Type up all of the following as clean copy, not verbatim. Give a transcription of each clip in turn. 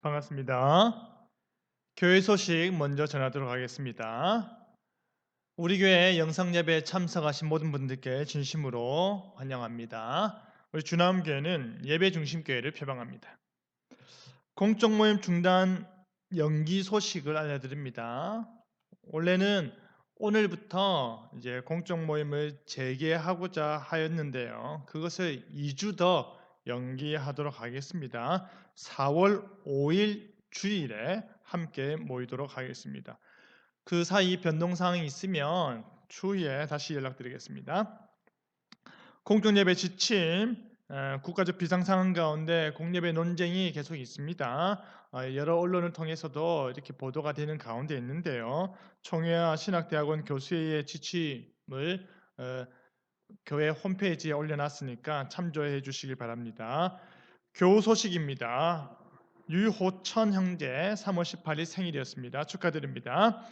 반갑습니다. 교회 소식 먼저 전하도록 하겠습니다. 우리 교회 영상예배에 참석하신 모든 분들께 진심으로 환영합니다. 우리 주남교회는 예배 중심 교회를 표방합니다. 공적 모임 중단 연기 소식을 알려드립니다. 원래는 오늘부터 이제 공적 모임을 재개하고자 하였는데요. 그것을 2주 더 연기하도록 하겠습니다. 4월 5일 주일에 함께 모이도록 하겠습니다. 그 사이 변동사항이 있으면 추후에 다시 연락드리겠습니다. 공정예배 지침, 국가적 비상상황 가운데 공예배 논쟁이 계속 있습니다. 여러 언론을 통해서도 이렇게 보도가 되는 가운데 있는데요. 총회와 신학대학원 교수회의 지침을 교회 홈페이지에 올려놨으니까 참조해 주시길 바랍니다. 교우 소식입니다. 유호천 형제 3월 18일 생일이었습니다. 축하드립니다.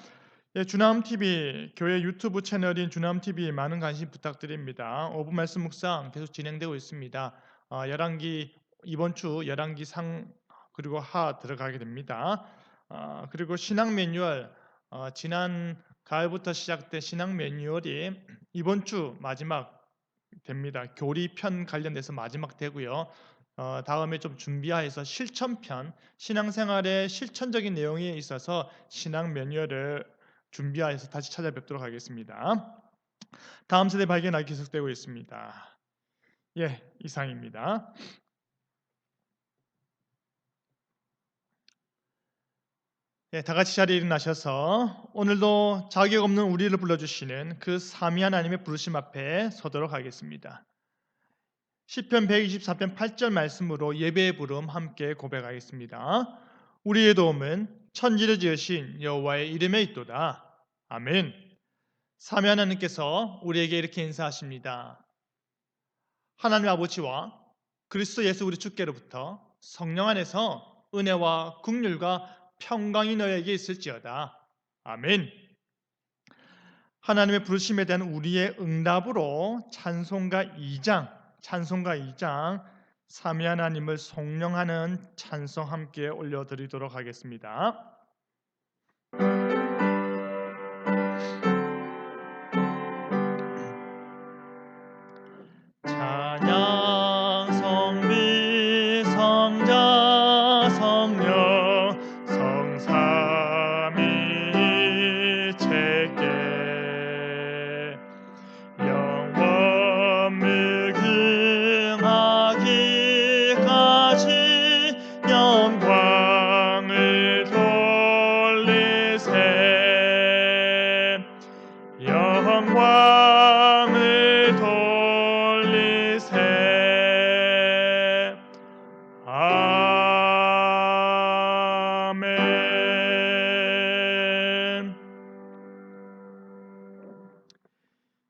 예, 주남TV 교회 유튜브 채널인 주남TV 많은 관심 부탁드립니다. 5분 말씀 묵상 계속 진행되고 있습니다. 열왕기 이번 주 열왕기 상 그리고 하 들어가게 됩니다. 그리고 신앙 매뉴얼 지난 가을부터 시작된 신앙 매뉴얼이 이번 주 마지막 됩니다. 교리편 관련돼서 마지막 되고요. 다음에 좀 준비해서 실천편, 신앙생활의 실천적인 내용에 있어서 신앙 매뉴얼을 준비해서 다시 찾아뵙도록 하겠습니다. 다음 세대 발견하기 계속되고 있습니다. 예, 이상입니다. 예, 다 같이 자리에 일어나셔서 오늘도 자격 없는 우리를 불러주시는 그 삼위 하나님의 부르심 앞에 서도록 하겠습니다. 시편 124편 8절 말씀으로 예배의 부름 함께 고백하겠습니다. 우리의 도움은 천지를 지으신 여호와의 이름에 있도다. 아멘. 삼위 하나님께서 우리에게 이렇게 인사하십니다. 하나님 아버지와 그리스도 예수 우리 주께로부터 성령 안에서 은혜와 긍휼과 평강이 너에게 있을지어다. 아멘. 하나님의 부르심에 대한 우리의 응답으로 찬송가 2장 삼위 하나님을 송영하는 찬송 함께 올려드리도록 하겠습니다. 찬양 성비 성자 성령 성삼위일체께 영원 무궁하기까지 영광을 돌리세 영광을 돌리세 아멘.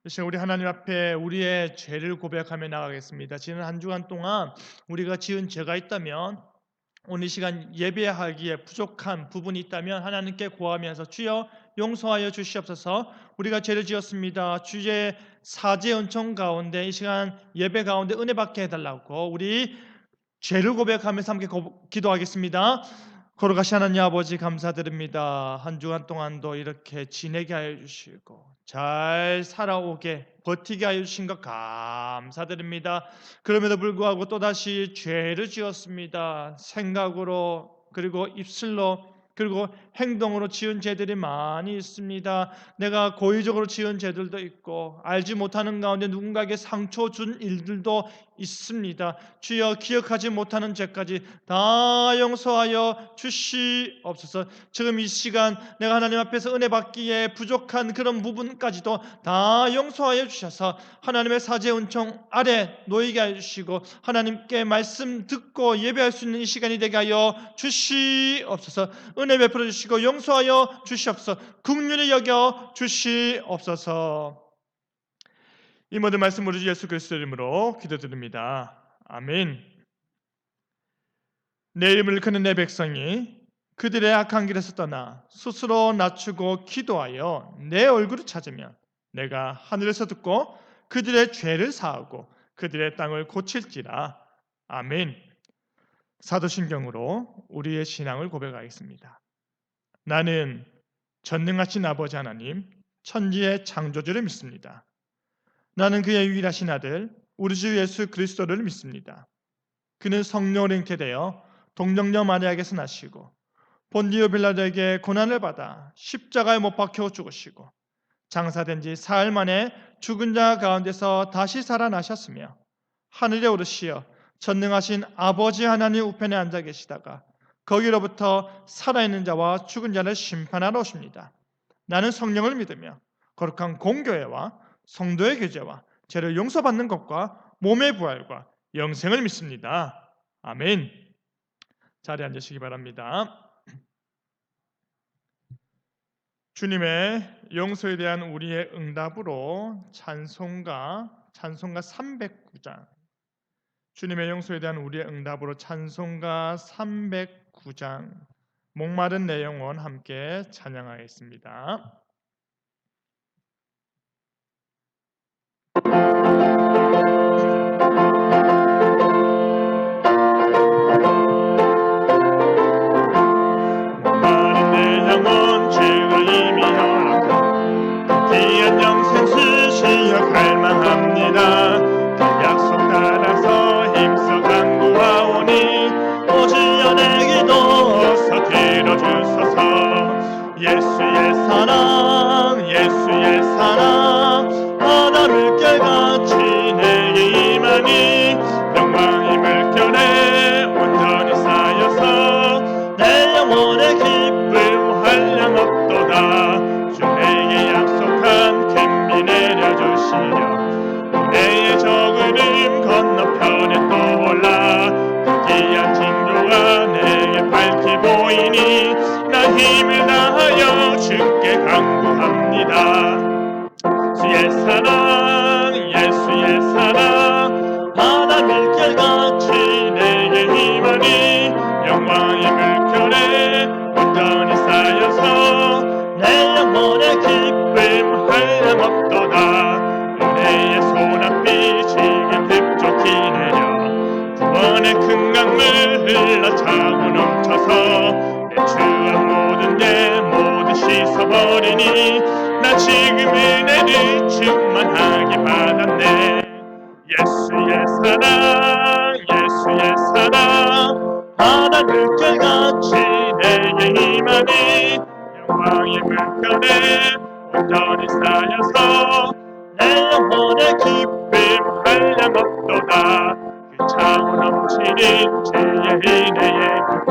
이 시간 우리 하나님 앞에 우리의 죄를 고백하며 나가겠습니다. 지난 한 주간 동안 우리가 지은 죄가 있다면 오늘 이 시간 예배하기에 부족한 부분이 있다면 하나님께 구하면서 주여 용서하여 주시옵소서. 우리가 죄를 지었습니다. 주의 사죄 은총 가운데 이 시간 예배 가운데 은혜 받게 해달라고 우리 죄를 고백하면서 함께 기도하겠습니다. 거룩하신 하나님 아버지 감사드립니다. 한 주간 동안도 이렇게 지내게 하여 주시고 잘 살아오게 버티게 하여 주신 것 감사드립니다. 그럼에도 불구하고 또다시 죄를 지었습니다. 생각으로 그리고 입술로 그리고 행동으로 지은 죄들이 많이 있습니다. 내가 고의적으로 지은 죄들도 있고 알지 못하는 가운데 누군가에게 상처 준 일들도 있습니다. 주여 기억하지 못하는 죄까지 다 용서하여 주시옵소서. 지금 이 시간 내가 하나님 앞에서 은혜 받기에 부족한 그런 부분까지도 다 용서하여 주셔서 하나님의 사죄 은총 아래 놓이게 하여 주시고 하나님께 말씀 듣고 예배할 수 있는 이 시간이 되게 하여 주시옵소서. 은혜 베풀어 주시고 용서하여 주시옵소서. 긍휼히 여겨 주시옵소서. 이 모든 말씀 우리 주 예수 그리스도 이름으로 기도드립니다. 아멘. 내 이름을 일컫는 내 백성이 그들의 악한 길에서 떠나 스스로 낮추고 기도하여 내 얼굴을 찾으면 내가 하늘에서 듣고 그들의 죄를 사하고 그들의 땅을 고칠지라. 아멘. 사도신경으로 우리의 신앙을 고백하겠습니다. 나는 전능하신 아버지 하나님, 천지의 창조주를 믿습니다. 나는 그의 유일하신 아들, 우리 주 예수 그리스도를 믿습니다. 그는 성령으로 잉태되어 동정녀 마리아에게서 나시고 본디오 빌라도에게 고난을 받아 십자가에 못 박혀 죽으시고 장사된 지 사흘 만에 죽은 자 가운데서 다시 살아나셨으며 하늘에 오르시어 전능하신 아버지 하나님 우편에 앉아 계시다가 거기로부터 살아있는 자와 죽은 자를 심판하러 오십니다. 나는 성령을 믿으며 거룩한 공교회와 성도의 교제와 죄를 용서받는 것과 몸의 부활과 영생을 믿습니다. 아멘. 자리에 앉으시기 바랍니다. 주님의 용서에 대한 우리의 응답으로 찬송가 309장, 주님의 용서에 대한 우리의 응답으로 찬송가 309장, 목마른 내 영혼 함께 찬양하겠습니다. 목마른 내 영혼 죄를 이미 혈하고 귀한 영생 쓰시어 갈망합니다. 그 약속 따라서 힘써 간구하오니 오지어 내 기도 어서 들어주소서. 예수의 사랑 예수의 사랑 바다 물결같이 내게 임하니 영광의 물결에 온전히 쌓여서 내 영혼의 기쁨 한량없도다. 주 내게 약속한 큰 비 내려주시려 은혜의 적은임 건너편에 떠올라 그 귀한 징조가 내게 밝히 보이니 난 힘을 다하여 주께 간구합니다. 주의 사랑 예수의 사랑 바다 물결같이 내게 임하니 영광의 물결에 온전히 쌓여서 내 영혼의 기쁨 한량없도다. 은혜의 소낙비 지금 흡족히 내려 구원의 큰 강물 흘러 차고 넘쳐서 내 추한 모든 게 모두 씻어버리니 나 지금 은혜를 충만하게 받았네. 예수의 사랑 예수의 사랑 바다 물결같이 내게 임하니 영광의 물결에 온전히 쌓여서 내 영혼의 기쁨 한량없도다. 그 차고 넘치는 주의 은혜의 그가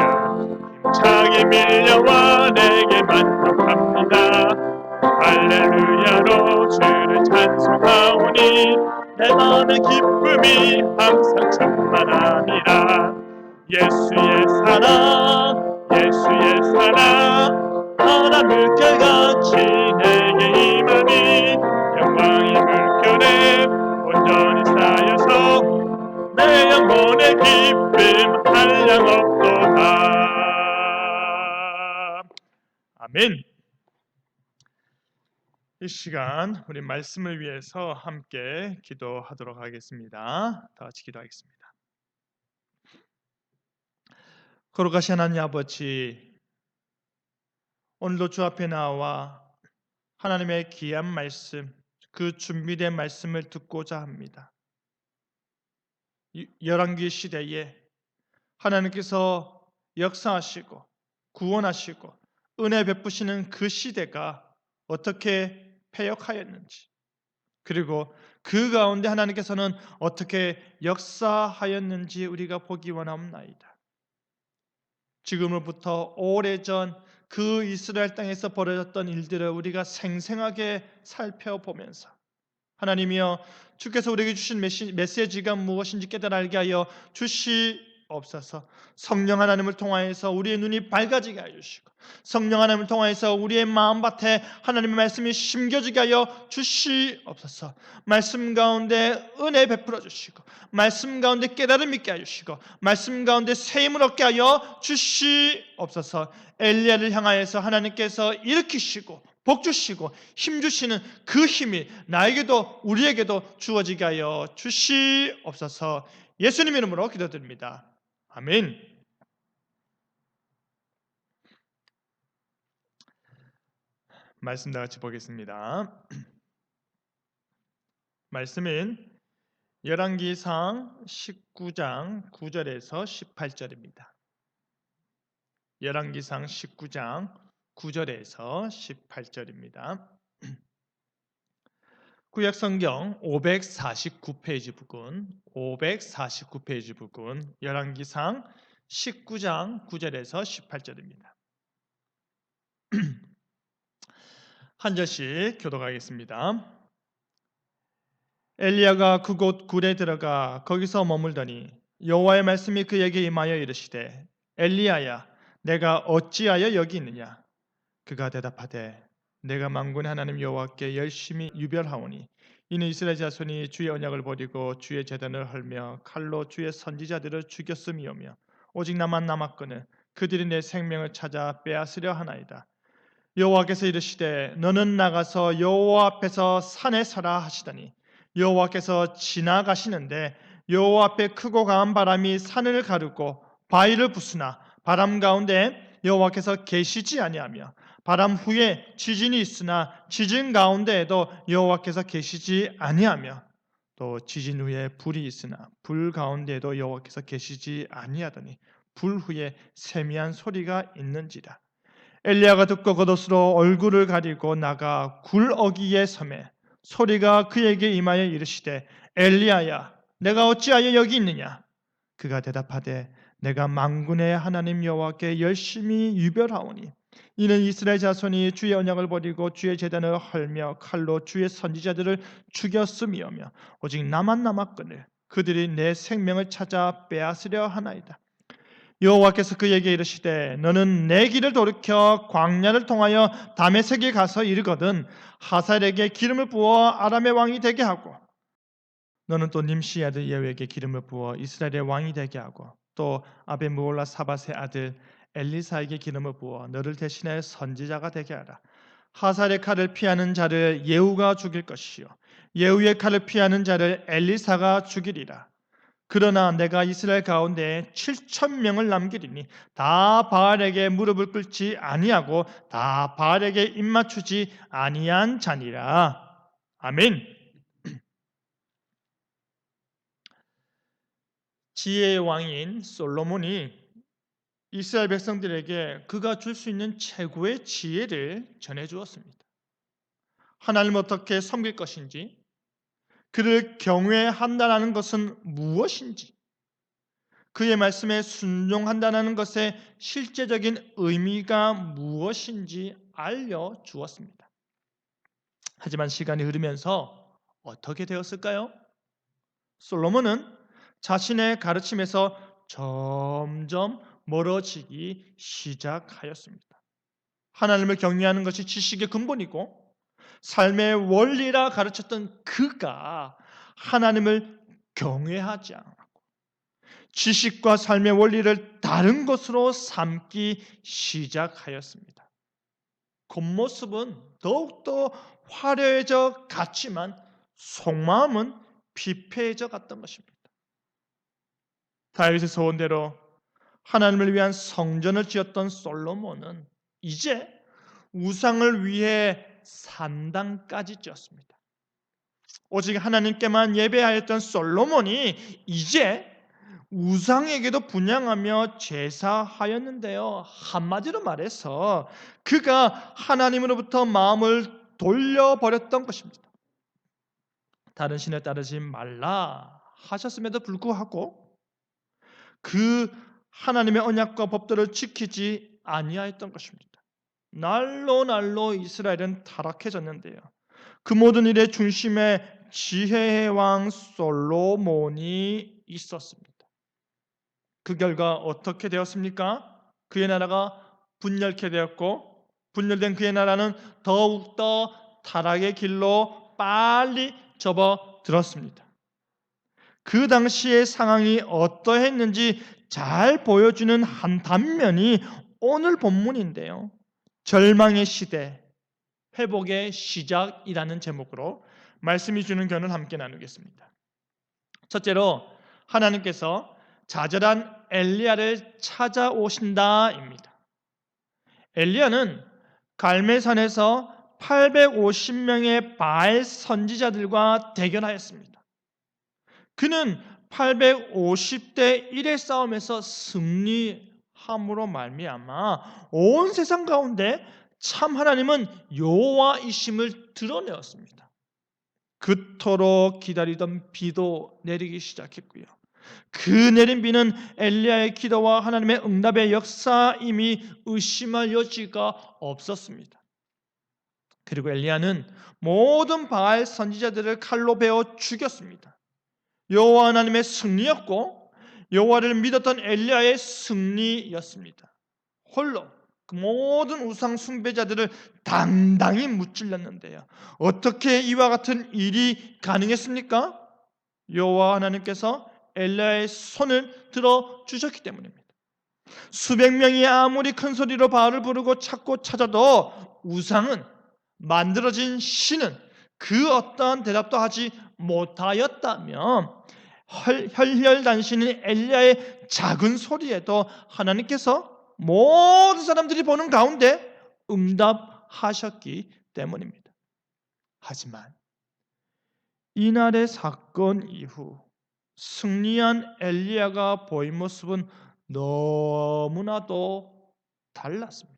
힘차게 밀려와 내게 만족합니다. 할렐루야로 주를 찬송하오니 내 마음의 기쁨이 항상 충만하니라. 예수의 사랑 예수의 사랑 바다 물결같이 내게 임하니 영광의 물결에 온전히 쌓여서 내 영혼의 기쁨 한량없도다. 아멘. 이 시간 우리 말씀을 위해서 함께 기도하도록 하겠습니다. 다 같이 기도하겠습니다. 거룩하신 하나님 아버지, 오늘도 주 앞에 나와 하나님의 귀한 말씀, 그 준비된 말씀을 듣고자 합니다. 열왕기 시대에 하나님께서 역사하시고 구원하시고 은혜 베푸시는 그 시대가 어떻게 패역하였는지, 그리고 그 가운데 하나님께서는 어떻게 역사하였는지 우리가 보기 원하옵나이다. 지금으로부터 오래전 그 이스라엘 땅에서 벌어졌던 일들을 우리가 생생하게 살펴보면서 하나님이여, 주께서 우리에게 주신 메시지가 무엇인지 깨달아 알게 하여 주시옵소서. 성령 하나님을 통하여서 우리의 눈이 밝아지게 하여 주시고, 성령 하나님을 통하여서 우리의 마음밭에 하나님의 말씀이 심겨지게 하여 주시옵소서. 말씀 가운데 은혜 베풀어 주시고, 말씀 가운데 깨달음 있게 하여 주시고, 말씀 가운데 세임을 얻게 하여 주시옵소서. 엘리야를 향하여서 하나님께서 일으키시고 복 주시고 힘 주시는 그 힘이 나에게도 우리에게도 주어지게 하여 주시옵소서. 예수님 이름으로 기도드립니다. 아멘. 말씀 다 같이 보겠습니다. 말씀은 열왕기상 19장 9절에서 18절입니다. 열왕기상 19장 9절에서 18절입니다. 구약 성경 549페이지 부분 열왕기상 19장 9절에서 18절입니다. 한 절씩 교독하겠습니다. 엘리야가 그곳 굴에 들어가 거기서 머물더니 여호와의 말씀이 그에게 임하여 이르시되 엘리야야 내가 어찌하여 여기 있느냐. 그가 대답하되 내가 만군의 하나님 여호와께 열심히 유별하오니 이는 이스라엘 자손이 주의 언약을 버리고 주의 제단을 헐며 칼로 주의 선지자들을 죽였음이오며 오직 나만 남았거늘 그들이 내 생명을 찾아 빼앗으려 하나이다. 여호와께서 이르시되 너는 나가서 여호와 앞에서 산에 서라 하시더니 여호와께서 지나가시는데 여호와 앞에 크고 강한 바람이 산을 가르고 바위를 부수나 바람 가운데 여호와께서 계시지 아니하며 바람 후에 지진이 있으나 지진 가운데에도 여호와께서 계시지 아니하며 또 지진 후에 불이 있으나 불 가운데에도 여호와께서 계시지 아니하더니 불 후에 세미한 소리가 있는지라. 엘리야가 듣고 겉옷으로 얼굴을 가리고 나가 굴 어귀에 서매 소리가 그에게 임하여 이르시되 엘리야야 내가 어찌하여 여기 있느냐. 그가 대답하되 내가 만군의 하나님 여호와께 열심히 유별하오니 이는 이스라엘 자손이 주의 언약을 버리고 주의 제단을 헐며 칼로 주의 선지자들을 죽였음이오며 오직 나만 남았거늘 그들이 내 생명을 찾아 빼앗으려 하나이다. 여호와께서 그에게 이르시되 너는 내 길을 돌이켜 광야를 통하여 다메섹에 가서 이르거든 하살에게 기름을 부어 아람의 왕이 되게 하고 너는 또 님시의 아들 예후에게 기름을 부어 이스라엘의 왕이 되게 하고 또 아벤무올라 사밧의 아들 엘리사에게 기름을 부어 너를 대신하여 선지자가 되게 하라. 하살의 칼을 피하는 자를 예후가 죽일 것이요 예후의 칼을 피하는 자를 엘리사가 죽이리라. 그러나 내가 이스라엘 가운데 7,000명을 남기리니 다 바알에게 무릎을 꿇지 아니하고 다 바알에게 입맞추지 아니한 자니라. 아멘. 지혜의 왕인 솔로몬이 이스라엘 백성들에게 그가 줄 수 있는 최고의 지혜를 전해 주었습니다. 하나님을 어떻게 섬길 것인지, 그를 경외한다는 것은 무엇인지, 그의 말씀에 순종한다는 것의 실제적인 의미가 무엇인지 알려주었습니다. 하지만 시간이 흐르면서 어떻게 되었을까요? 솔로몬은 자신의 가르침에서 점점 멀어지기 시작하였습니다. 하나님을 경외하는 것이 지식의 근본이고 삶의 원리라 가르쳤던 그가 하나님을 경외하지 않았고 지식과 삶의 원리를 다른 것으로 삼기 시작하였습니다. 겉모습은 더욱더 화려해져 갔지만 속마음은 피폐해져 갔던 것입니다. 다윗의 소원대로 하나님을 위한 성전을 지었던 솔로몬은 이제 우상을 위해 산당까지 지었습니다. 오직 하나님께만 예배하였던 솔로몬이 이제 우상에게도 분향하며 제사하였는데요. 한마디로 말해서 그가 하나님으로부터 마음을 돌려버렸던 것입니다. 다른 신을 따르지 말라 하셨음에도 불구하고 그 하나님의 언약과 법도를 지키지 아니하였던 것입니다. 날로 이스라엘은 타락해졌는데요. 그 모든 일의 중심에 지혜의 왕 솔로몬이 있었습니다. 그 결과 어떻게 되었습니까? 그의 나라가 분열케 되었고 분열된 그의 나라는 더욱더 타락의 길로 빨리 접어들었습니다. 그 당시의 상황이 어떠했는지 잘 보여주는 한 단면이 오늘 본문인데요. 절망의 시대, 회복의 시작이라는 제목으로 말씀이 주는 견을 함께 나누겠습니다. 첫째로 하나님께서 좌절한 엘리야를 찾아오신다입니다. 엘리야는 갈멜산에서 850명의 바알 선지자들과 대결하였습니다. 그는 850대 1의 싸움에서 승리함으로 말미암아 온 세상 가운데 참 하나님은 여호와이심을 드러내었습니다. 그토록 기다리던 비도 내리기 시작했고요. 그 내린 비는 엘리야의 기도와 하나님의 응답의 역사임이 의심할 여지가 없었습니다. 그리고 엘리야는 모든 바알 선지자들을 칼로 베어 죽였습니다. 여호와 하나님의 승리였고 여호와를 믿었던 엘리야의 승리였습니다. 홀로 그 모든 우상 숭배자들을 당당히 무찔렀는데요. 어떻게 이와 같은 일이 가능했습니까? 여호와 하나님께서 엘리야의 손을 들어 주셨기 때문입니다. 수백 명이 아무리 큰 소리로 바알을 부르고 찾고 찾아도 우상은, 만들어진 신은 그 어떠한 대답도 하지 못하였다면 혈혈단신인 엘리야의 작은 소리에도 하나님께서 모든 사람들이 보는 가운데 응답하셨기 때문입니다. 하지만 이날의 사건 이후 승리한 엘리야가 보인 모습은 너무나도 달랐습니다.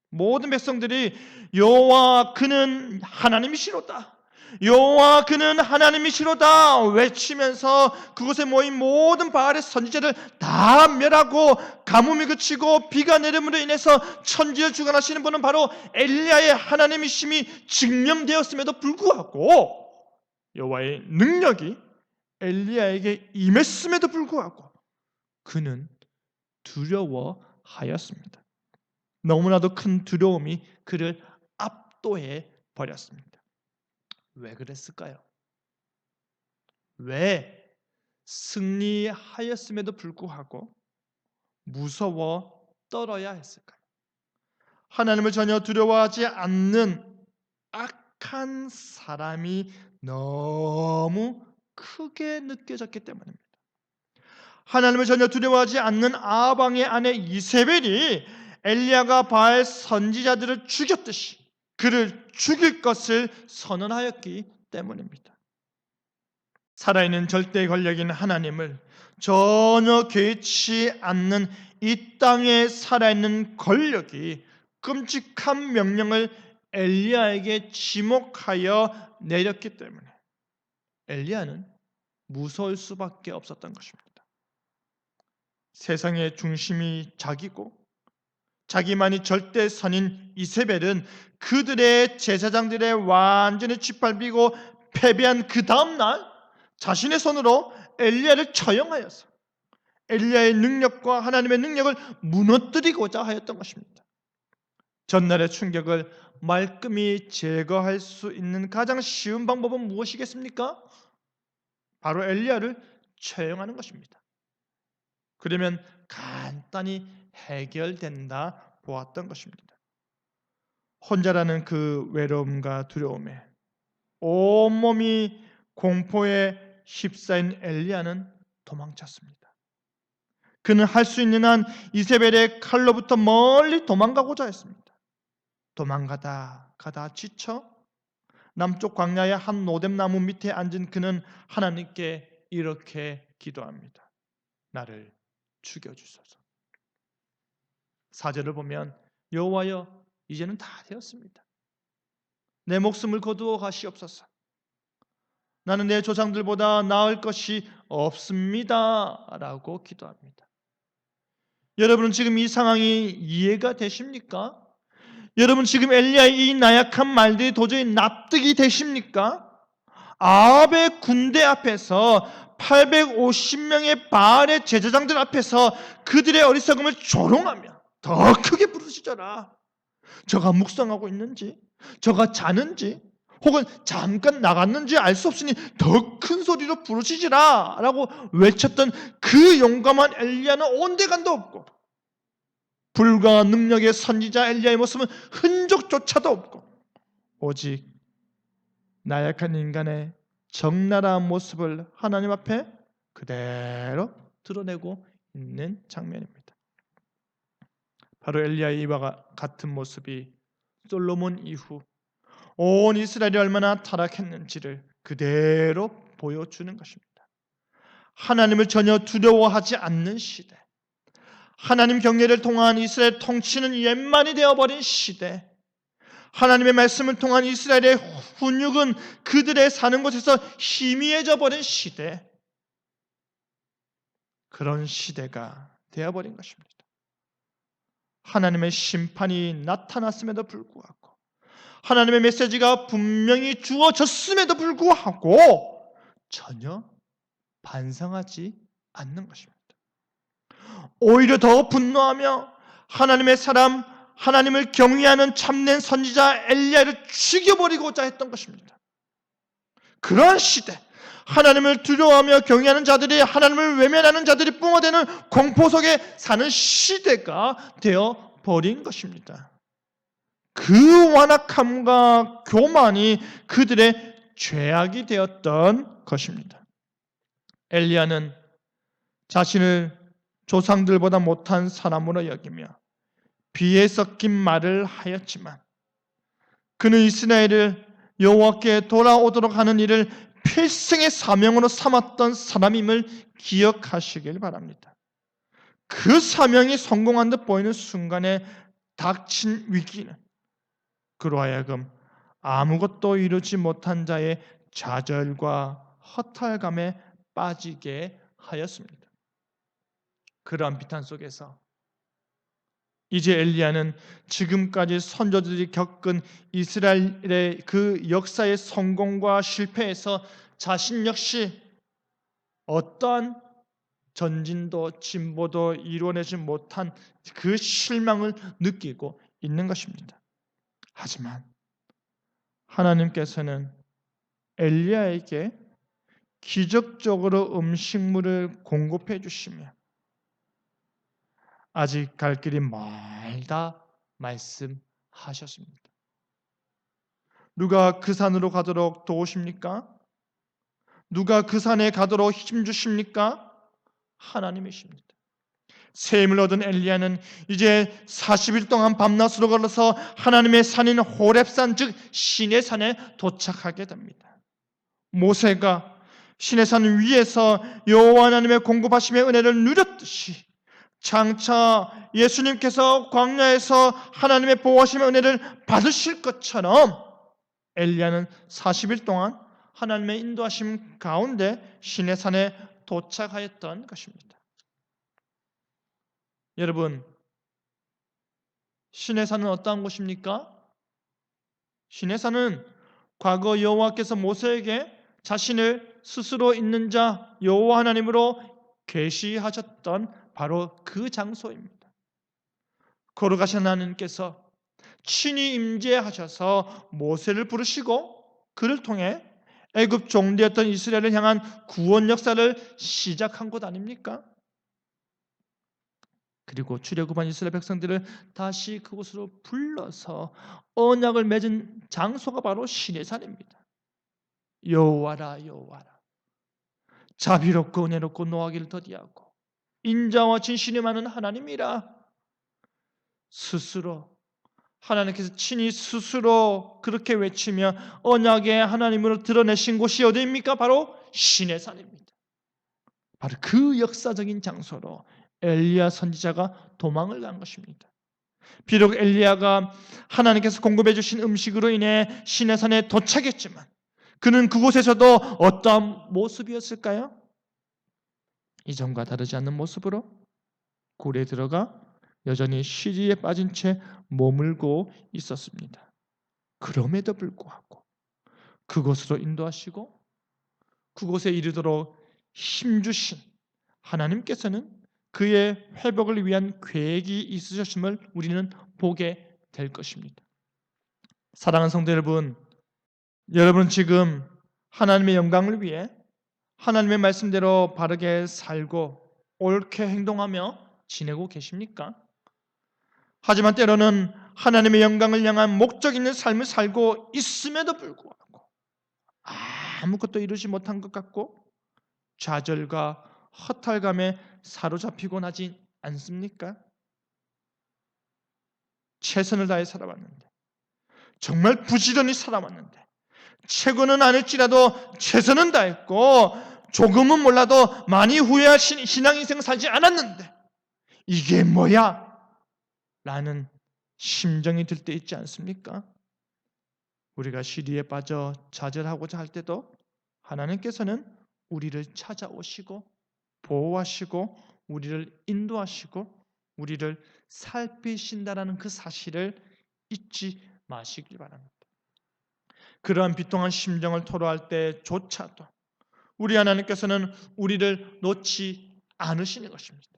모든 백성들이 여호와 그는 하나님이시로다, 여호와 그는 하나님이시로다 외치면서 그곳에 모인 모든 바알의 선지자를 다 멸하고 가뭄이 그치고 비가 내림으로 인해서 천지를 주관하시는 분은 바로 엘리야의 하나님이심이 증명되었음에도 불구하고, 여호와의 능력이 엘리야에게 임했음에도 불구하고 그는 두려워하였습니다. 너무나도 큰 두려움이 그를 압도해 버렸습니다. 왜 그랬을까요? 왜 승리하였음에도 불구하고 무서워 떨어야 했을까요? 하나님을 전혀 두려워하지 않는 악한 사람이 너무 크게 느껴졌기 때문입니다. 하나님을 전혀 두려워하지 않는 아방의 아내 이세벨이 엘리야가 바알 선지자들을 죽였듯이 그를 죽일 것을 선언하였기 때문입니다. 살아있는 절대 권력인 하나님을 전혀 개의치 않는 이 땅에 살아있는 권력이 끔찍한 명령을 엘리야에게 지목하여 내렸기 때문에 엘리야는 무서울 수밖에 없었던 것입니다. 세상의 중심이 자기고 자기만이 절대 선인 이세벨은 그들의 제사장들의 완전히 짓밟히고 패배한 그 다음날 자신의 손으로 엘리야를 처형하여서 엘리야의 능력과 하나님의 능력을 무너뜨리고자 하였던 것입니다. 전날의 충격을 말끔히 제거할 수 있는 가장 쉬운 방법은 무엇이겠습니까? 바로 엘리야를 처형하는 것입니다. 그러면 간단히 해결된다 보았던 것입니다. 혼자라는 그 외로움과 두려움에 온몸이 공포에 휩싸인 엘리야는 도망쳤습니다. 그는 할 수 있는 한 이세벨의 칼로부터 멀리 도망가고자 했습니다. 도망가다 가다 지쳐 남쪽 광야의 한 노뎀나무 밑에 앉은 그는 하나님께 이렇게 기도합니다. 나를 죽여주소서. 4절을 보면 여호와여 이제는 다 되었습니다. 내 목숨을 거두어 가시옵소서. 나는 내 조상들보다 나을 것이 없습니다 라고 기도합니다. 여러분은 지금 이 상황이 이해가 되십니까? 여러분 지금 엘리야의 이 나약한 말들이 도저히 납득이 되십니까? 아합의 군대 앞에서 850명의 바알의 제사장들 앞에서 그들의 어리석음을 조롱하며 더 크게 부르시잖아. 저가 묵상하고 있는지, 저가 자는지, 혹은 잠깐 나갔는지 알 수 없으니 더 큰 소리로 부르시지라 라고 외쳤던 그 용감한 엘리야는 온데간도 없고 불과 능력의 선지자 엘리야의 모습은 흔적조차도 없고 오직 나약한 인간의 적나라한 모습을 하나님 앞에 그대로 드러내고 있는 장면입니다. 바로 엘리야의 이와 같은 모습이 솔로몬 이후 온 이스라엘이 얼마나 타락했는지를 그대로 보여주는 것입니다. 하나님을 전혀 두려워하지 않는 시대, 하나님 경외를 통한 이스라엘 통치는 옛말이 되어버린 시대, 하나님의 말씀을 통한 이스라엘의 훈육은 그들의 사는 곳에서 희미해져 버린 시대, 그런 시대가 되어버린 것입니다. 하나님의 심판이 나타났음에도 불구하고, 하나님의 메시지가 분명히 주어졌음에도 불구하고 전혀 반성하지 않는 것입니다. 오히려 더 분노하며 하나님의 사람, 하나님을 경외하는 참된 선지자 엘리야를 죽여버리고자 했던 것입니다. 그런 시대, 하나님을 두려워하며 경외하는 자들이, 하나님을 외면하는 자들이 뿜어대는 공포 속에 사는 시대가 되어버린 것입니다. 그 완악함과 교만이 그들의 죄악이 되었던 것입니다. 엘리야는 자신을 조상들보다 못한 사람으로 여기며 비에 섞인 말을 하였지만, 그는 이스라엘을 여호와께 돌아오도록 하는 일을 필생의 사명으로 삼았던 사람임을 기억하시길 바랍니다. 그 사명이 성공한 듯 보이는 순간에 닥친 위기는 그로 하여금 아무것도 이루지 못한 자의 좌절과 허탈감에 빠지게 하였습니다. 그러한 비탄 속에서 이제 엘리야는 지금까지 선조들이 겪은 이스라엘의 그 역사의 성공과 실패에서 자신 역시 어떠한 전진도 진보도 이루어내지 못한 그 실망을 느끼고 있는 것입니다. 하지만 하나님께서는 엘리야에게 기적적으로 음식물을 공급해 주시며 아직 갈 길이 멀다 말씀하셨습니다. 누가 그 산으로 가도록 도우십니까? 누가 그 산에 가도록 힘주십니까? 하나님이십니다. 새 힘을 얻은 엘리야는 이제 40일 동안 밤낮으로 걸어서 하나님의 산인 호렙산, 즉 신의 산에 도착하게 됩니다. 모세가 신의 산 위에서 여호와 하나님의 공급하심의 은혜를 누렸듯이, 장차 예수님께서 광야에서 하나님의 보호하심의 은혜를 받으실 것처럼 엘리야는 40일 동안 하나님의 인도하심 가운데 신의 산에 도착하였던 것입니다. 여러분, 신의 산은 어떠한 곳입니까? 신의 산은 과거 여호와께서 모세에게 자신을 스스로 있는 자 여호와 하나님으로 계시하셨던 바로 그 장소입니다. 거룩하신 하나님께서 친히 임재하셔서 모세를 부르시고 그를 통해 애굽 종되었던 이스라엘을 향한 구원 역사를 시작한 곳 아닙니까? 그리고 출애굽한 이스라엘 백성들을 다시 그곳으로 불러서 언약을 맺은 장소가 바로 시내산입니다. 여호와라 여호와라, 자비롭고 은혜롭고 노하기를 더디하고 인자와 진실이 많은 하나님이라. 스스로 하나님께서 친히 스스로 그렇게 외치며 언약의 하나님으로 드러내신 곳이 어디입니까? 바로 시내산입니다. 바로 그 역사적인 장소로 엘리야 선지자가 도망을 간 것입니다. 비록 엘리야가 하나님께서 공급해 주신 음식으로 인해 시내산에 도착했지만 그는 그곳에서도 어떠한 모습이었을까요? 이전과 다르지 않는 모습으로 굴에 들어가 여전히 시리에 빠진 채 머물고 있었습니다. 그럼에도 불구하고 그곳으로 인도하시고 그곳에 이르도록 힘주신 하나님께서는 그의 회복을 위한 계획이 있으셨음을 우리는 보게 될 것입니다. 사랑하는 성도 여러분, 여러분 지금 하나님의 영광을 위해 하나님의 말씀대로 바르게 살고 옳게 행동하며 지내고 계십니까? 하지만 때로는 하나님의 영광을 향한 목적 있는 삶을 살고 있음에도 불구하고 아무것도 이루지 못한 것 같고 좌절과 허탈감에 사로잡히곤 하지 않습니까? 최선을 다해 살아왔는데 정말 부지런히 살아왔는데 최고는 아닐지라도 최선은 다했고 조금은 몰라도 많이 후회할 신앙 인생 살지 않았는데 이게 뭐야? 라는 심정이 들 때 있지 않습니까? 우리가 시리에 빠져 좌절하고자 할 때도 하나님께서는 우리를 찾아오시고 보호하시고 우리를 인도하시고 우리를 살피신다라는 그 사실을 잊지 마시길 바랍니다. 그러한 비통한 심정을 토로할 때조차도 우리 하나님께서는 우리를 놓지 않으시는 것입니다.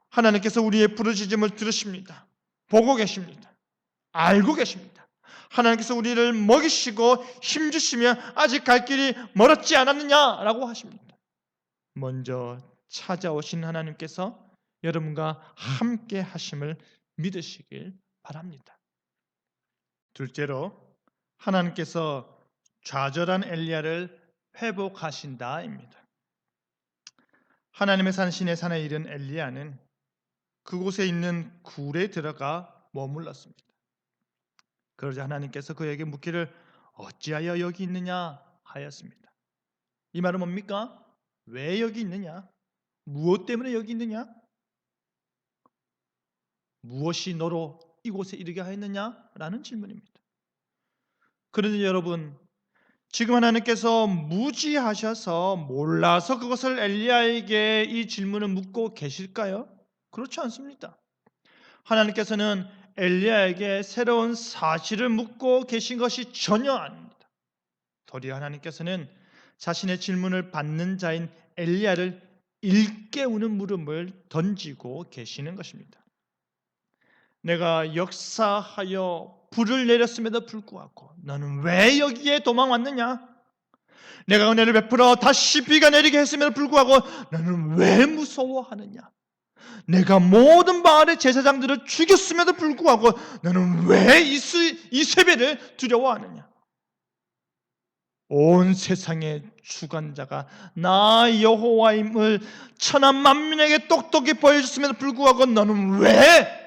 하나님께서 우리의 부르짖음을 들으십니다. 보고 계십니다. 알고 계십니다. 하나님께서 우리를 먹이시고 힘주시며 아직 갈 길이 멀었지 않았느냐라고 하십니다. 먼저 찾아오신 하나님께서 여러분과 함께 하심을 믿으시길 바랍니다. 둘째로 하나님께서 좌절한 엘리야를 회복하신다입니다. 하나님의 산 시내 산에 이른 엘리야는 그곳에 있는 굴에 들어가 머물렀습니다. 그러자 하나님께서 그에게 묻기를 어찌하여 여기 있느냐 하였습니다. 이 말은 뭡니까? 왜 여기 있느냐? 무엇 때문에 여기 있느냐? 무엇이 너로 이곳에 이르게 하였느냐? 라는 질문입니다. 그런데 여러분, 지금 하나님께서 무지하셔서 몰라서 그것을 엘리야에게 이 질문을 묻고 계실까요? 그렇지 않습니다. 하나님께서는 엘리야에게 새로운 사실을 묻고 계신 것이 전혀 아닙니다. 도리어 하나님께서는 자신의 질문을 받는 자인 엘리야를 일깨우는 물음을 던지고 계시는 것입니다. 내가 역사하여 불을 내렸음에도 불구하고 너는 왜 여기에 도망왔느냐? 내가 은혜를 베풀어 다시 비가 내리게 했음에도 불구하고 너는 왜 무서워하느냐? 내가 모든 바알의 제사장들을 죽였음에도 불구하고 너는 왜 이세벨을 두려워하느냐? 온 세상의 주관자가 나 여호와임을 천한 만민에게 똑똑히 보여줬음에도 불구하고 너는 왜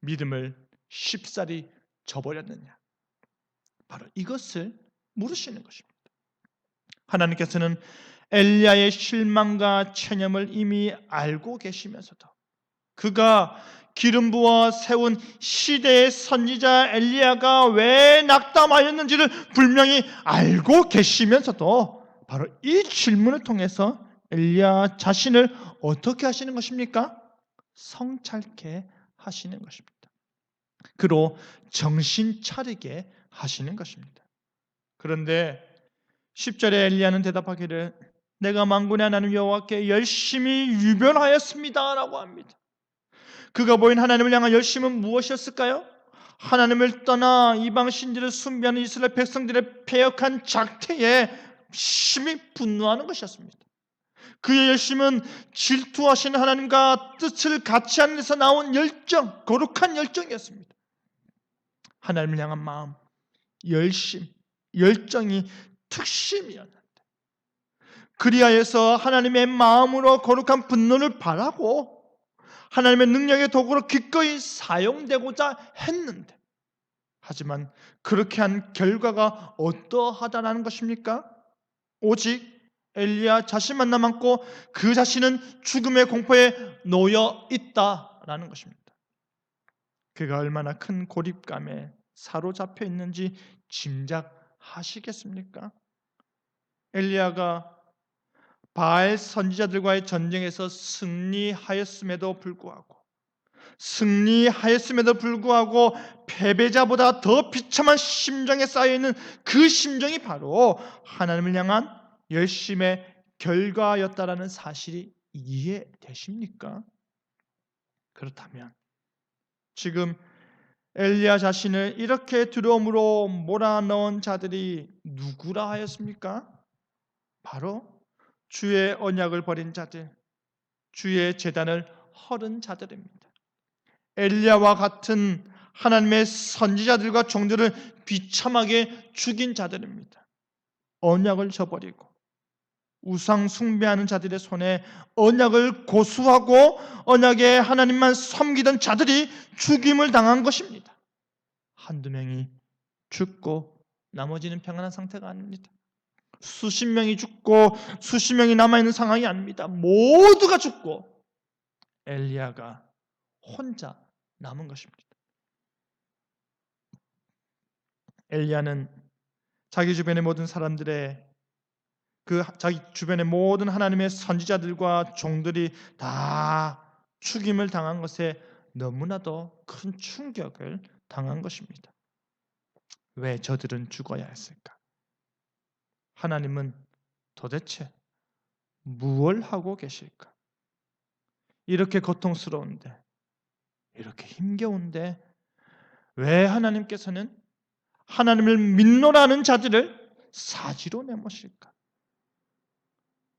믿음을 쉽사리 저버렸느냐? 바로 이것을 물으시는 것입니다. 하나님께서는 엘리야의 실망과 체념을 이미 알고 계시면서도 그가 기름 부어 세운 시대의 선지자 엘리야가 왜 낙담하였는지를 분명히 알고 계시면서도 바로 이 질문을 통해서 엘리야 자신을 어떻게 하시는 것입니까? 성찰케 하시는 것입니다. 그로 정신 차리게 하시는 것입니다. 그런데 10절에 엘리야는 대답하기를 내가 만군의 하나님 여호와께 열심히 유별하였습니다 라고 합니다. 그가 보인 하나님을 향한 열심은 무엇이었을까요? 하나님을 떠나 이방 신들을 숭배하는 이스라엘 백성들의 패역한 작태에 심히 분노하는 것이었습니다. 그의 열심은 질투하시는 하나님과 뜻을 같이 하는 데서 나온 열정, 거룩한 열정이었습니다. 하나님을 향한 마음, 열심, 열정이 특심이었는데 그리하여서 하나님의 마음으로 거룩한 분노를 바라고 하나님의 능력의 도구로 기꺼이 사용되고자 했는데 하지만 그렇게 한 결과가 어떠하다라는 것입니까? 오직 엘리야 자신만 남았고 그 자신은 죽음의 공포에 놓여 있다라는 것입니다. 그가 얼마나 큰 고립감에 사로잡혀 있는지 짐작하시겠습니까? 엘리야가 바알 선지자들과의 전쟁에서 승리하였음에도 불구하고 패배자보다 더 비참한 심정에 쌓여있는 그 심정이 바로 하나님을 향한 열심의 결과였다라는 사실이 이해되십니까? 그렇다면 지금 엘리야 자신을 이렇게 두려움으로 몰아넣은 자들이 누구라 하였습니까? 바로 주의 언약을 버린 자들, 주의 제단을 헐은 자들입니다. 엘리야와 같은 하나님의 선지자들과 종들을 비참하게 죽인 자들입니다. 언약을 저버리고 우상 숭배하는 자들의 손에 언약을 고수하고 언약의 하나님만 섬기던 자들이 죽임을 당한 것입니다. 한두 명이 죽고 나머지는 평안한 상태가 아닙니다. 수십 명이 죽고 수십 명이 남아있는 상황이 아닙니다. 모두가 죽고 엘리야가 혼자 남은 것입니다. 엘리야는 자기 주변의 모든 사람들의 자기 주변의 모든 하나님의 선지자들과 종들이 다 죽임을 당한 것에 너무나도 큰 충격을 당한 것입니다. 왜 저들은 죽어야 했을까? 하나님은 도대체 무엇을 하고 계실까? 이렇게 고통스러운데, 이렇게 힘겨운데 왜 하나님께서는 하나님을 믿노라는 자들을 사지로 내모실까?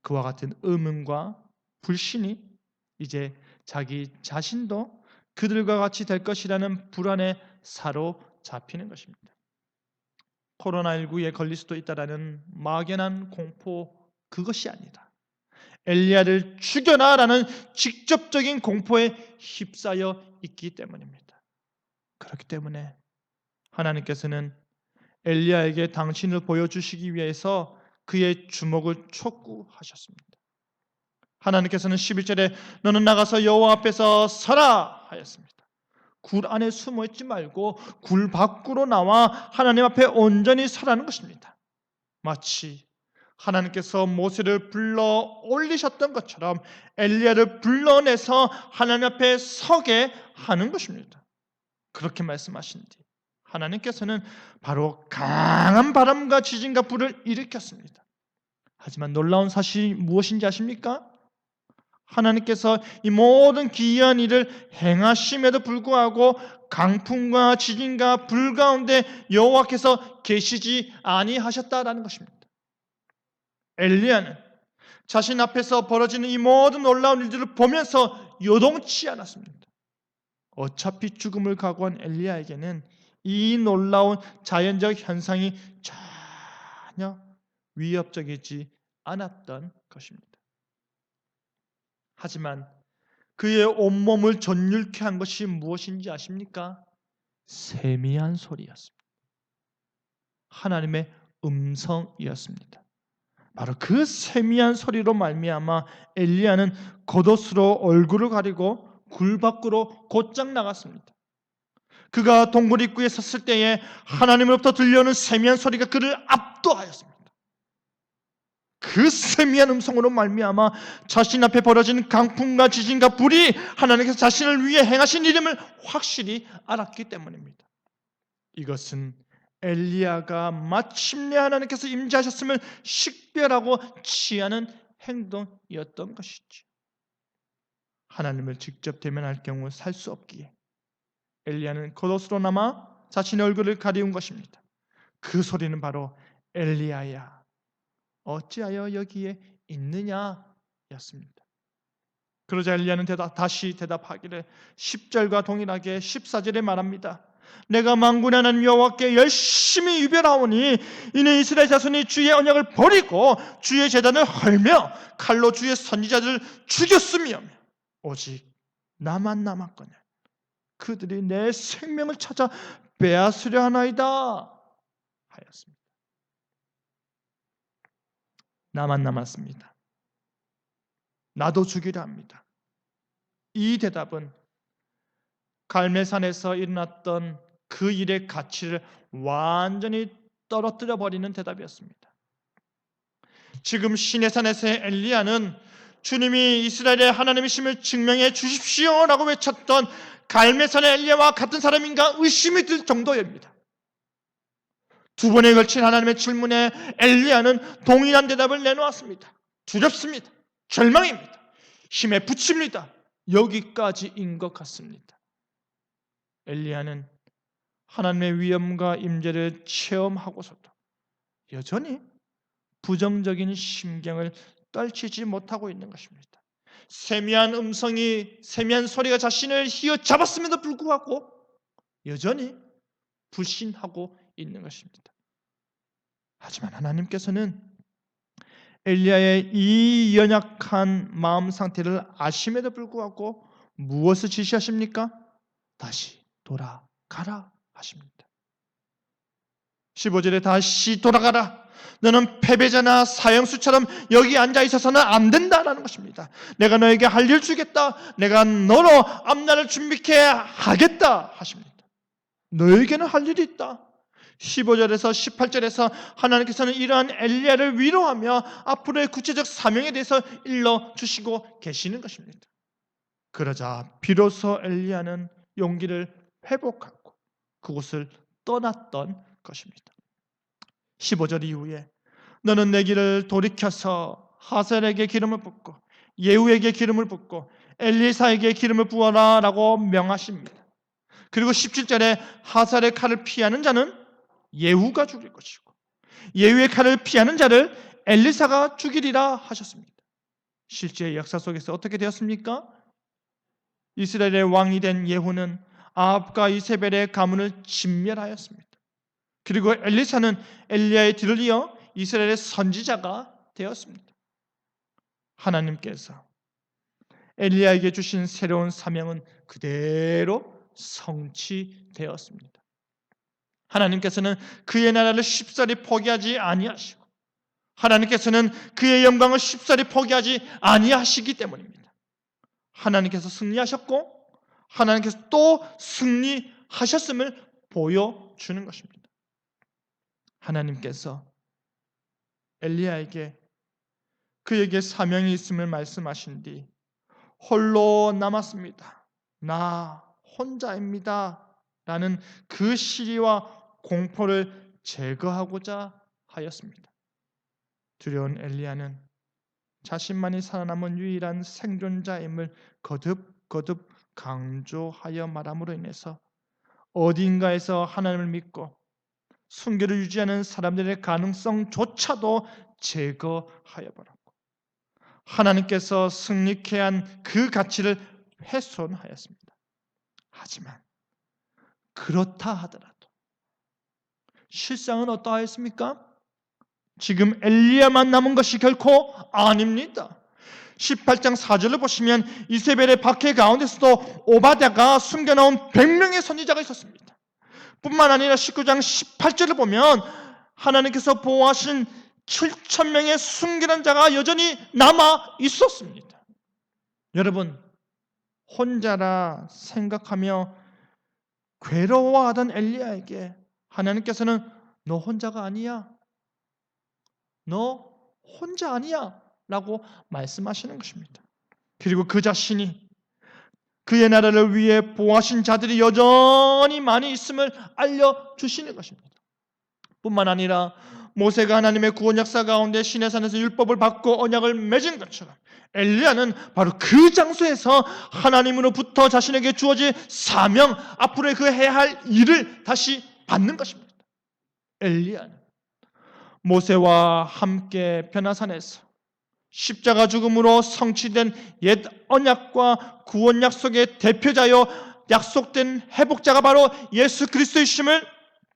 그와 같은 의문과 불신이 이제 자기 자신도 그들과 같이 될 것이라는 불안에 사로잡히는 것입니다. 코로나19에 걸릴 수도 있다라는 막연한 공포, 그것이 아니다. 엘리야를 죽여라라는 직접적인 공포에 휩싸여 있기 때문입니다. 그렇기 때문에 하나님께서는 엘리야에게 당신을 보여주시기 위해서 그의 주목을 촉구하셨습니다. 하나님께서는 11절에 너는 나가서 여호와 앞에서 서라 하였습니다. 굴 안에 숨어 있지 말고 굴 밖으로 나와 하나님 앞에 온전히 서라는 것입니다. 마치 하나님께서 모세를 불러 올리셨던 것처럼 엘리야를 불러내서 하나님 앞에 서게 하는 것입니다. 그렇게 말씀하신 뒤 하나님께서는 바로 강한 바람과 지진과 불을 일으켰습니다. 하지만 놀라운 사실이 무엇인지 아십니까? 하나님께서 이 모든 기이한 일을 행하심에도 불구하고 강풍과 지진과 불 가운데 여호와께서 계시지 아니하셨다라는 것입니다. 엘리야는 자신 앞에서 벌어지는 이 모든 놀라운 일들을 보면서 요동치 않았습니다. 어차피 죽음을 각오한 엘리야에게는 이 놀라운 자연적 현상이 전혀 위협적이지 않았던 것입니다. 하지만 그의 온몸을 전율케 한 것이 무엇인지 아십니까? 세미한 소리였습니다. 하나님의 음성이었습니다. 바로 그 세미한 소리로 말미암아 엘리야는 겉옷으로 얼굴을 가리고 굴 밖으로 곧장 나갔습니다. 그가 동굴 입구에 섰을 때에 하나님으로부터 들려오는 세미한 소리가 그를 압도하였습니다. 그 세미한 음성으로 말미암아 자신 앞에 벌어진 강풍과 지진과 불이 하나님께서 자신을 위해 행하신 일임을 확실히 알았기 때문입니다. 이것은 엘리야가 마침내 하나님께서 임재하셨음을 식별하고 취하는 행동이었던 것이죠. 하나님을 직접 대면할 경우 살 수 없기에 엘리야는 겉옷으로 남아 자신의 얼굴을 가리운 것입니다. 그 소리는 바로 엘리야야 어찌하여 여기에 있느냐였습니다. 그러자 엘리야는 다시 대답하기를 10절과 동일하게 14절에 말합니다. 내가 만군의 하나님 여호와께 열심히 유별하오니 이는 이스라엘 자손이 주의 언약을 버리고 주의 제단을 헐며 칼로 주의 선지자들을 죽였으며 오직 나만 남았거늘 그들이 내 생명을 찾아 빼앗으려 하나이다 하였습니다. 나만 남았습니다. 나도 죽이려 합니다. 이 대답은 갈멜산에서 일어났던 그 일의 가치를 완전히 떨어뜨려 버리는 대답이었습니다. 지금 시내산에서의 엘리야는 주님이 이스라엘의 하나님이심을 증명해 주십시오라고 외쳤던 갈멜산의 엘리야와 같은 사람인가 의심이 들 정도입니다. 두 번에 걸친 하나님의 질문에 엘리야는 동일한 대답을 내놓았습니다. 두렵습니다. 절망입니다. 힘에 부칩니다. 여기까지인 것 같습니다. 엘리야는 하나님의 위엄과 임재를 체험하고서도 여전히 부정적인 심경을 떨치지 못하고 있는 것입니다. 세미한 소리가 자신을 휘어잡았음에도 불구하고 여전히 불신하고 있는 것입니다. 하지만 하나님께서는 엘리야의 이 연약한 마음 상태를 아심에도 불구하고 무엇을 지시하십니까? 다시 돌아가라 하십니다. 15절에 다시 돌아가라. 너는 패배자나 사형수처럼 여기 앉아 있어서는 안 된다라는 것입니다. 내가 너에게 할 일 주겠다. 내가 너로 앞날을 준비케 하겠다 하십니다. 너에게는 할 일이 있다. 15절에서 18절에서 하나님께서는 이러한 엘리야를 위로하며 앞으로의 구체적 사명에 대해서 일러주시고 계시는 것입니다. 그러자 비로소 엘리야는 용기를 회복하고 그곳을 떠났던 것입니다. 15절 이후에 너는 내 길을 돌이켜서 하셀에게 기름을 붓고 예후에게 기름을 붓고 엘리사에게 기름을 부어라 라고 명하십니다. 그리고 17절에 하셀의 칼을 피하는 자는 예후가 죽일 것이고 예후의 칼을 피하는 자를 엘리사가 죽이리라 하셨습니다. 실제 역사 속에서 어떻게 되었습니까? 이스라엘의 왕이 된 예후는 아합과 이세벨의 가문을 진멸하였습니다. 그리고 엘리사는 엘리야의 뒤를 이어 이스라엘의 선지자가 되었습니다. 하나님께서 엘리야에게 주신 새로운 사명은 그대로 성취되었습니다. 하나님께서는 그의 나라를 쉽사리 포기하지 아니하시고 하나님께서는 그의 영광을 쉽사리 포기하지 아니하시기 때문입니다. 하나님께서 승리하셨고 하나님께서 또 승리하셨음을 보여주는 것입니다. 하나님께서 엘리야에게 그에게 사명이 있음을 말씀하신 뒤 홀로 남았습니다. 나 혼자입니다. 라는 그 시리와 공포를 제거하고자 하였습니다. 두려운 엘리야는 자신만이 살아남은 유일한 생존자임을 거듭 강조하여 말함으로 인해서 어딘가에서 하나님을 믿고 순교를 유지하는 사람들의 가능성조차도 제거하여 버렸고 하나님께서 승리케 한 그 가치를 훼손하였습니다. 하지만 그렇다 하더라도 실상은 어떠하였습니까? 지금 엘리야만 남은 것이 결코 아닙니다. 18장 4절을 보시면 이세벨의 박해 가운데서도 오바댜가 숨겨놓은 100명의 선지자가 있었습니다. 뿐만 아니라 19장 18절을 보면 하나님께서 보호하신 7,000명의 숨기는 자가 여전히 남아 있었습니다. 여러분, 혼자라 생각하며 괴로워하던 엘리야에게 하나님께서는 너 혼자가 아니야. 너 혼자 아니야. 라고 말씀하시는 것입니다. 그리고 그 자신이 그의 나라를 위해 보호하신 자들이 여전히 많이 있음을 알려주시는 것입니다. 뿐만 아니라 모세가 하나님의 구원 역사 가운데 시내산에서 율법을 받고 언약을 맺은 것처럼 엘리야는 바로 그 장소에서 하나님으로부터 자신에게 주어질 사명, 앞으로 그 해야 할 일을 다시 받는 것입니다. 엘리야는 모세와 함께 변화산에서 십자가 죽음으로 성취된 옛 언약과 구원 약속의 대표자요 약속된 회복자가 바로 예수 그리스도이심을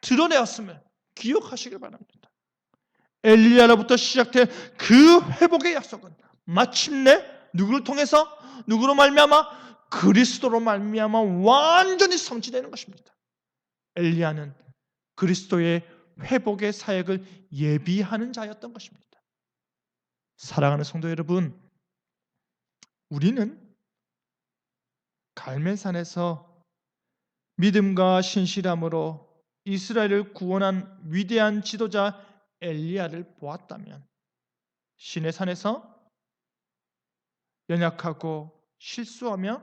드러내었음을 기억하시길 바랍니다. 엘리야로부터 시작된 그 회복의 약속은 마침내 누구를 통해서 누구로 말미암아 그리스도로 말미암아 완전히 성취되는 것입니다. 엘리야는 그리스도의 회복의 사역을 예비하는 자였던 것입니다. 사랑하는 성도 여러분, 우리는 갈멜산에서 믿음과 신실함으로 이스라엘을 구원한 위대한 지도자 엘리야를 보았다면 시내산에서 연약하고 실수하며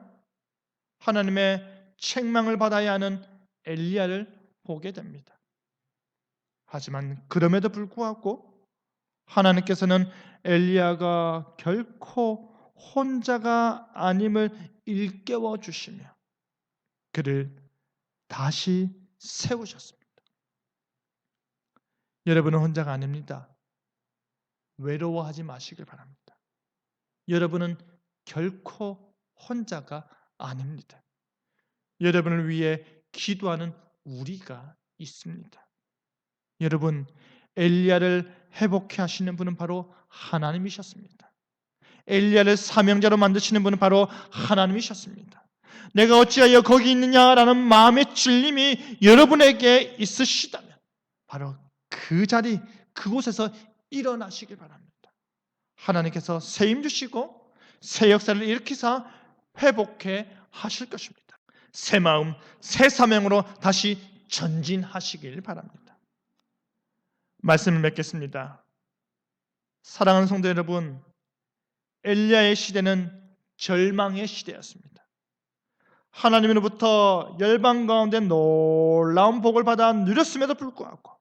하나님의 책망을 받아야 하는 엘리야를 보게 됩니다. 하지만 그럼에도 불구하고 하나님께서는 엘리야가 결코 혼자가 아님을 일깨워 주시며 그를 다시 세우셨습니다. 여러분은 혼자가 아닙니다. 외로워하지 마시길 바랍니다. 여러분은 결코 혼자가 아닙니다. 여러분을 위해 기도하는 우리가 있습니다. 여러분, 엘리야를 회복해 하시는 분은 바로 하나님이셨습니다. 엘리야를 사명자로 만드시는 분은 바로 하나님이셨습니다. 내가 어찌하여 거기 있느냐라는 마음의 찔림이 여러분에게 있으시다면 바로 그 자리 그곳에서 일어나시길 바랍니다. 하나님께서 새 힘 주시고 새 역사를 일으키사 회복해 하실 것입니다. 새 마음, 새 사명으로 다시 전진하시길 바랍니다. 말씀을 맺겠습니다. 사랑하는 성도 여러분, 엘리야의 시대는 절망의 시대였습니다. 하나님으로부터 열방 가운데 놀라운 복을 받아 누렸음에도 불구하고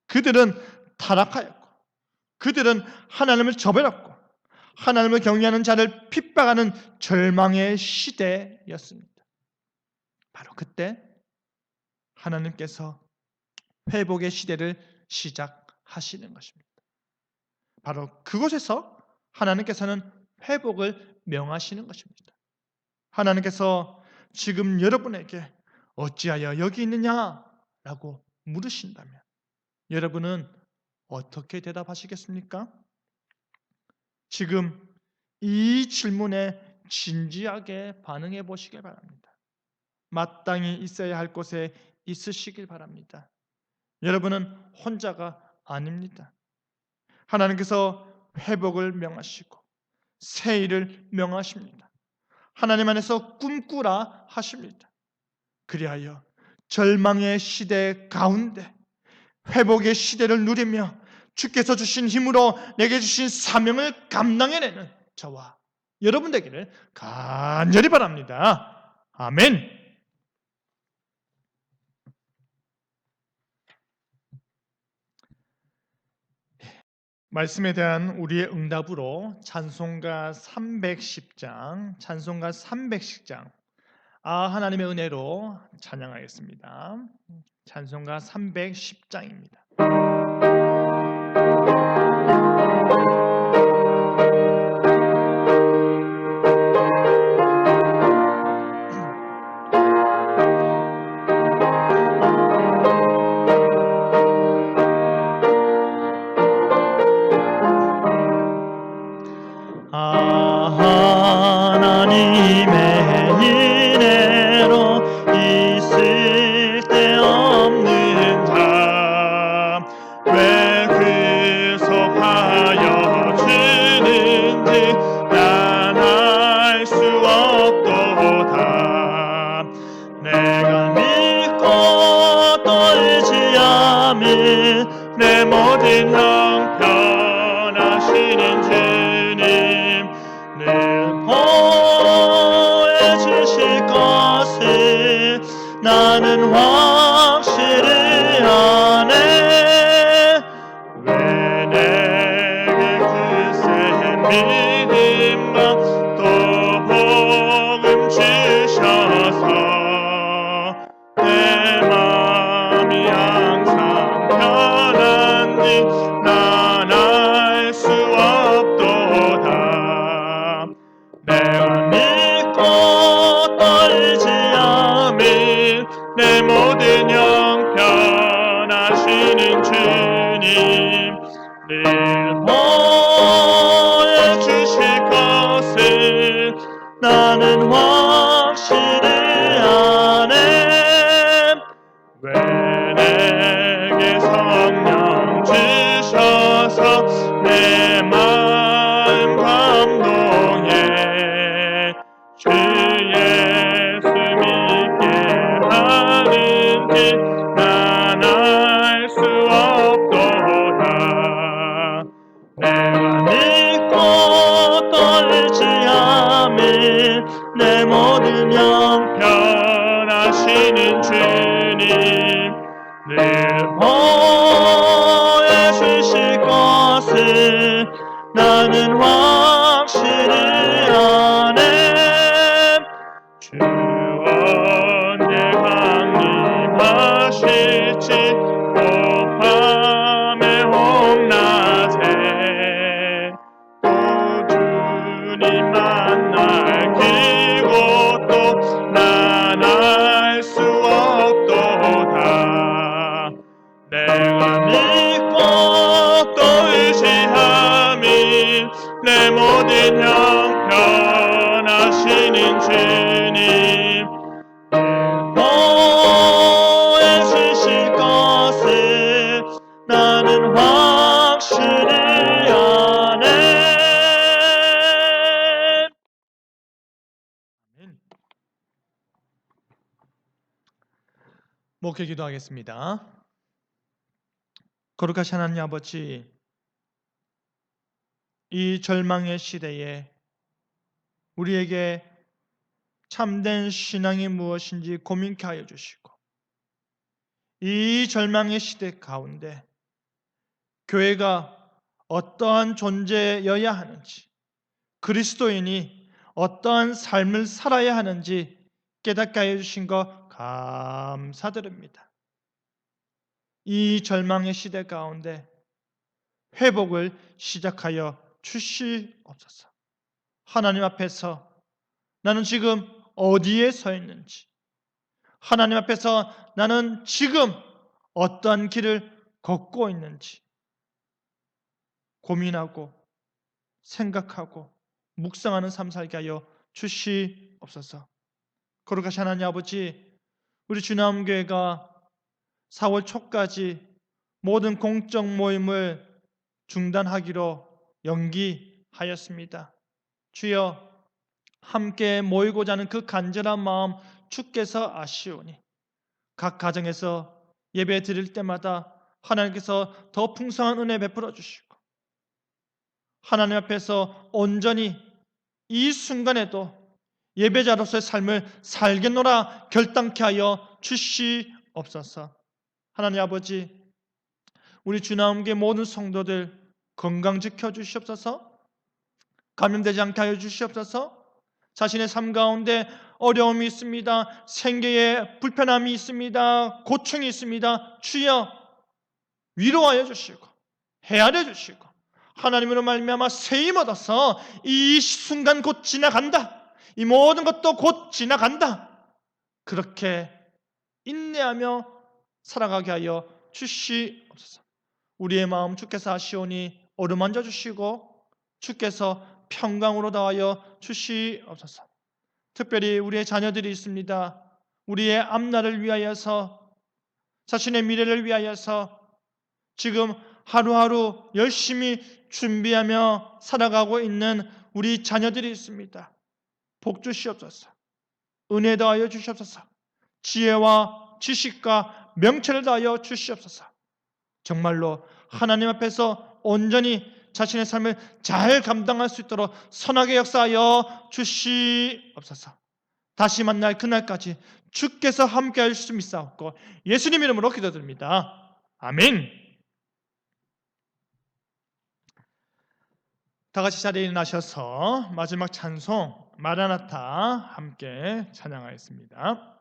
그들은 타락하였고 그들은 하나님을 저버렸고 하나님을 경외하는 자를 핍박하는 절망의 시대였습니다. 바로 그때 하나님께서 회복의 시대를 시작하시는 것입니다. 바로 그곳에서 하나님께서는 회복을 명하시는 것입니다. 하나님께서 지금 여러분에게 어찌하여 여기 있느냐라고 물으신다면 여러분은 어떻게 대답하시겠습니까? 지금 이 질문에 진지하게 반응해 보시길 바랍니다. 마땅히 있어야 할 곳에 있으시길 바랍니다. 여러분은 혼자가 아닙니다. 하나님께서 회복을 명하시고 새 일을 명하십니다. 하나님 안에서 꿈꾸라 하십니다. 그리하여 절망의 시대 가운데 회복의 시대를 누리며 주께서 주신 힘으로 내게 주신 사명을 감당해내는 저와 여러분 되기를 간절히 바랍니다. 아멘. 말씀에 대한 우리의 응답으로 찬송가 310장 하나님의 은혜로 찬양하겠습니다. 찬송가 310장입니다. 하나님의 은혜로 있을 데 없는 자 왜 구속하여 주는지 난 알 수 없도다. 내가 믿고 또 의지함이 내 모든 형편하시는 주님 늘 보여주실 것을 나는 확실히 아네. 왜 내게 그센 믿음과 또 복음 주셔서 내 마음이 항상 편한지 난 알 수 없도다. 내가 믿고 또 의지함이 내 모든 형편하시는 주님 늘 보여주실 것을 나는 확실히 아네. 왜 내게 성령 주셔서 내 마음 감동해 주 예수 믿게 하는지 난 알 수 없도다. 내가 믿고 또 의지함이 내 모든 형편하시는 주님 늘 보여주실 것을 나는 확실히 아네. 주 언제 강림하실지 곧 밤에 홍낮에 또 주님 만날 그곳도 난 알 수 없도다. 내가 믿고 또 의지함이 내 모든 형편하시는 주님 보여주실 것을 나는 목회 기도하겠습니다. 거룩하신 하나님 아버지, 이 절망의 시대에 우리에게 참된 신앙이 무엇인지 고민케 하여 주시고, 이 절망의 시대 가운데 교회가 어떠한 존재여야 하는지, 그리스도인이 어떠한 삶을 살아야 하는지 깨닫게 하여 주신 것 감사드립니다. 이 절망의 시대 가운데 회복을 시작하여 주시옵소서. 하나님 앞에서 나는 지금 어디에 서 있는지, 하나님 앞에서 나는 지금 어떠한 길을 걷고 있는지 고민하고 생각하고 묵상하는 삶 살게 하여 주시옵소서. 거룩하신 하나님 아버지, 우리 주남교회가 4월 초까지 모든 공적 모임을 중단하기로 연기하였습니다. 주여, 함께 모이고자 하는 그 간절한 마음 주께서 아시오니 각 가정에서 예배 드릴 때마다 하나님께서 더 풍성한 은혜 베풀어 주시고, 하나님 앞에서 온전히 이 순간에도 예배자로서의 삶을 살겠노라 결단케 하여 주시옵소서. 하나님 아버지, 우리 주나음교회 모든 성도들 건강 지켜 주시옵소서. 감염되지 않게 하여 주시옵소서. 자신의 삶 가운데 어려움이 있습니다. 생계에 불편함이 있습니다. 고충이 있습니다. 주여 위로하여 주시고 헤아려 주시고 하나님으로 말미암아 세임 얻어서 이 순간 곧 지나간다. 이 모든 것도 곧 지나간다. 그렇게 인내하며 살아가게 하여 주시옵소서. 우리의 마음 주께서 아시오니 어루만져 주시고 주께서 평강으로 다하여 주시옵소서. 특별히 우리의 자녀들이 있습니다. 우리의 앞날을 위하여서, 자신의 미래를 위하여서 지금 하루하루 열심히 준비하며 살아가고 있는 우리 자녀들이 있습니다. 복 주시옵소서. 은혜 더하여 주시옵소서. 지혜와 지식과 명철을 더하여 주시옵소서. 정말로 하나님 앞에서 온전히 자신의 삶을 잘 감당할 수 있도록 선하게 역사하여 주시옵소서. 다시 만날 그날까지 주께서 함께할 수 믿사옵고 예수님 이름으로 기도드립니다. 아멘. 다 같이 자리에 일어나셔서 마지막 찬송 마라나타 함께 찬양하겠습니다.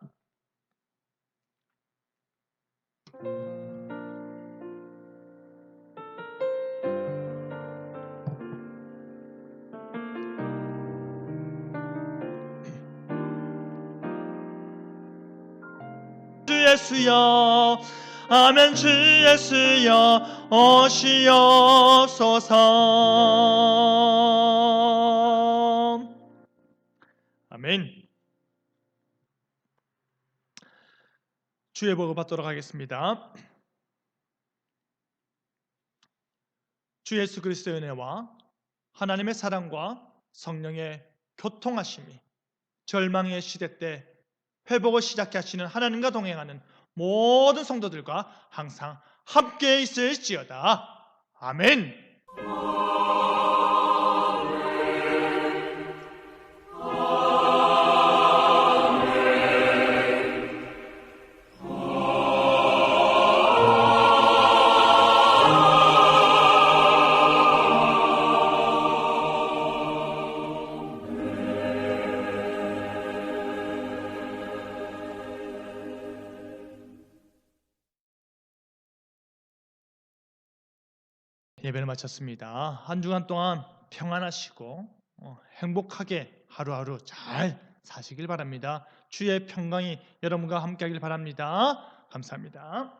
주 예수여, 아멘. 주 예수여 오시옵소서. 아멘. 주의 복을 받도록 하겠습니다. 주 예수 그리스도의 은혜와 하나님의 사랑과 성령의 교통하심이 절망의 시대 때 회복을 시작케 하시는 하나님과 동행하는 모든 성도들과 항상 함께 있을지어다. 아멘. 예배를 마쳤습니다. 한 주간 동안 평안하시고 행복하게 하루하루 잘 사시길 바랍니다. 주의 평강이 여러분과 함께하길 바랍니다. 감사합니다.